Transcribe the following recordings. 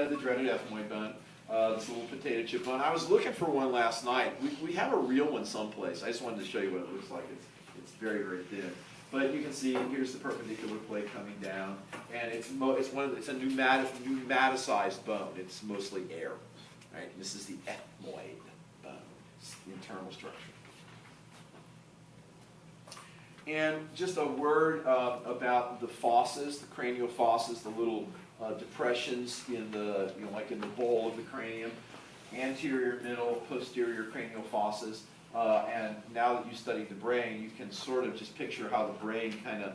The dreaded ethmoid bone, this little potato chip bone. I was looking for one last night. We have a real one someplace. I just wanted to show you what it looks like. It's very, very thin. But you can see here's the perpendicular plate coming down, and it's a pneumaticized bone. It's mostly air. Right? This is the ethmoid bone, it's the internal structure. And just a word about the fosses, the cranial fosses, the little depressions in the, like in the bowl of the cranium, anterior, middle, posterior cranial fosses. And now that you studied the brain, you can sort of just picture how the brain kind of,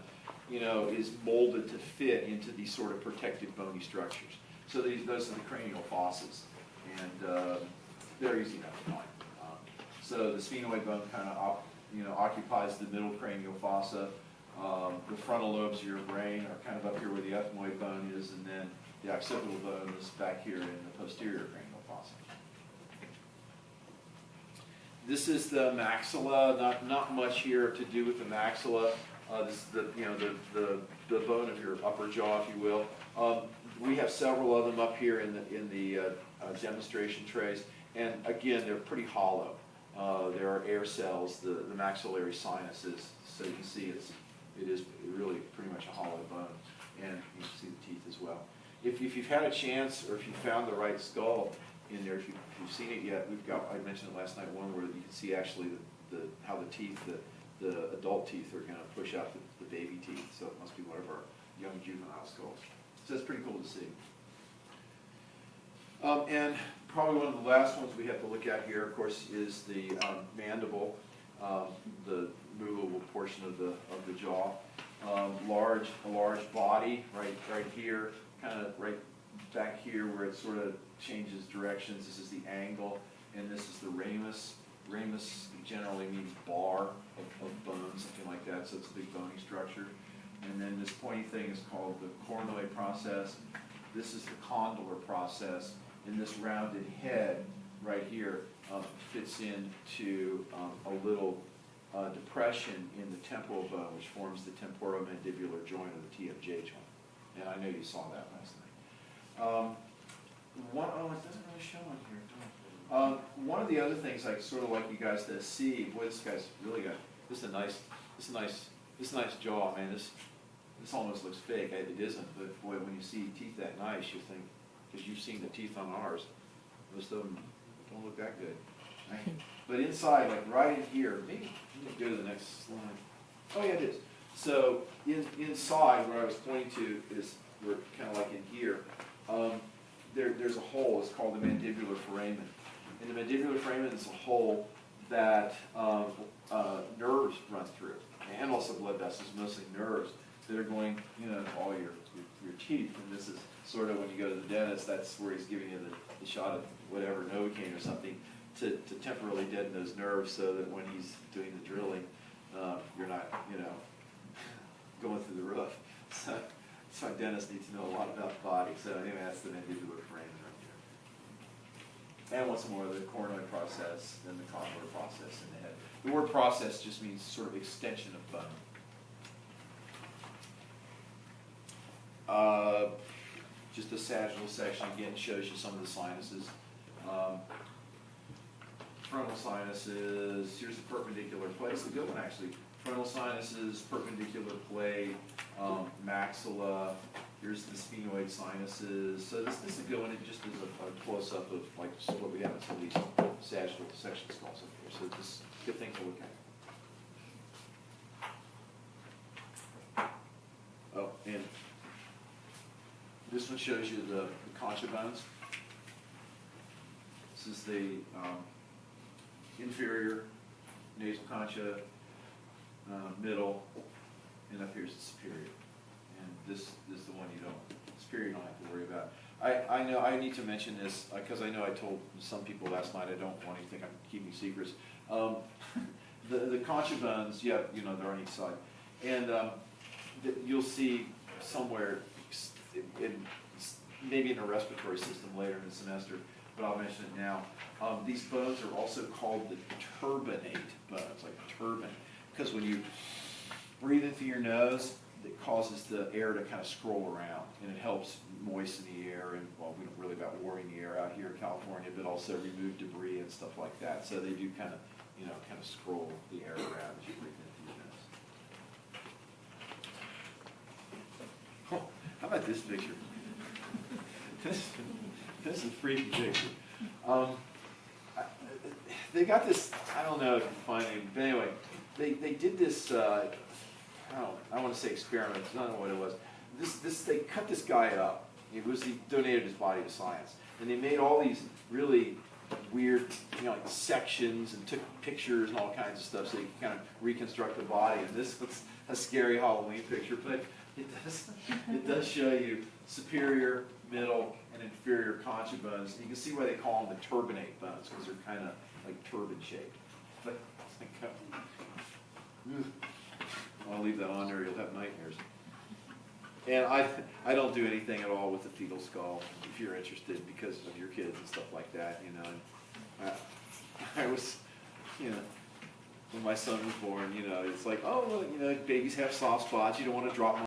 is molded to fit into these sort of protected bony structures. So those are the cranial fosses, and they're easy enough to find. So the sphenoid bone kind of occupies the middle cranial fossa. The frontal lobes of your brain are kind of up here where the ethmoid bone is, and then the occipital bone is back here in the posterior cranial fossa. This is the maxilla. Not much here to do with the maxilla. This is the bone of your upper jaw, if you will. We have several of them up here in the demonstration trays, and again, they're pretty hollow. There are air cells, the maxillary sinuses, so you can see it is really pretty much a hollow bone, and you can see the teeth as well. If you've had a chance, or if you found the right skull in there, if you've seen it yet, I mentioned it last night, one where you can see actually how the teeth, the adult teeth are going to push out the baby teeth, so it must be one of our young juvenile skulls. So that's pretty cool to see. And probably one of the last ones we have to look at here, of course, is the mandible, the movable portion of the jaw. A large body right here, kind of right back here where it sort of changes directions. This is the angle, and this is the ramus. Ramus generally means bar of bone, something like that, so it's a big bony structure. And then this pointy thing is called the coronoid process. This is the condylar process. And this rounded head right here fits into a little depression in the temporal bone, which forms the temporomandibular joint, or the TMJ joint. And I know you saw that last night. It doesn't really show on here. One of the other things I sort of like you guys to see, boy, this guy's really got this nice jaw, man. This almost looks fake. It isn't, but boy, when you see teeth that nice, you think, because you've seen the teeth on ours, most of them don't look that good. Right? But inside, like right in here, maybe go to the next slide. Oh yeah, it is. So inside, where I was pointing to is, we're kind of like in here. There's a hole. It's called the mandibular foramen. In the mandibular foramen, it's a hole that nerves run through, and also blood vessels, mostly nerves that are going, all your teeth. And this is sort of when you go to the dentist, that's where he's giving you the shot of whatever Novocaine or something to temporarily deaden those nerves, so that when he's doing the drilling, you're not, going through the roof. So dentists need to know a lot about the body. So anyway, that's the mandibular foramen right there. And once more, the coronoid process, then the condylar process in the head. The word process just means sort of extension of bone. Just the sagittal section again shows you some of the sinuses. Frontal sinuses, here's the perpendicular plate. It's a good one actually. Frontal sinuses, perpendicular plate, maxilla, here's the sphenoid sinuses. So this is a good one. It just is a close-up of like just what we have in some of these sagittal section skulls up here. So this is a good thing to look at. Oh, and this one shows you the concha bones. This is the inferior nasal concha, middle, and up here is the superior. And this is the one superior you don't have to worry about. I know I need to mention this because I know I told some people last night I don't want you to think I'm keeping secrets. The concha bones, they're on each side. And you'll see somewhere, maybe in a respiratory system later in the semester, but I'll mention it now. These bones are also called the turbinate bones, like turban, because when you breathe in through your nose, that causes the air to kind of scroll around, and it helps moisten the air, and, well, we don't really about warming the air out here in California, but also remove debris and stuff like that. So they do kind of, you know, kind of scroll the air around as you breathe in through your nose. Oh, how about this picture? This is a freaky picture. They got this, I don't know if you can find it, but anyway, they did this, I want to say experiment, I don't know what it was. They cut this guy up. He donated his body to science. And they made all these really weird, you know, like sections, and took pictures and all kinds of stuff so you could kind of reconstruct the body. And this looks a scary Halloween picture, but it does show you superior, middle, and inferior concha bones. And you can see why they call them the turbinate bones, because they're kind of like turban shaped. But I'll leave that on there, you'll have nightmares. And I don't do anything at all with the fetal skull, if you're interested, because of your kids and stuff like that, you know. And I was, you know, when my son was born, you know, it's like, oh, well, you know, babies have soft spots, you don't want to drop them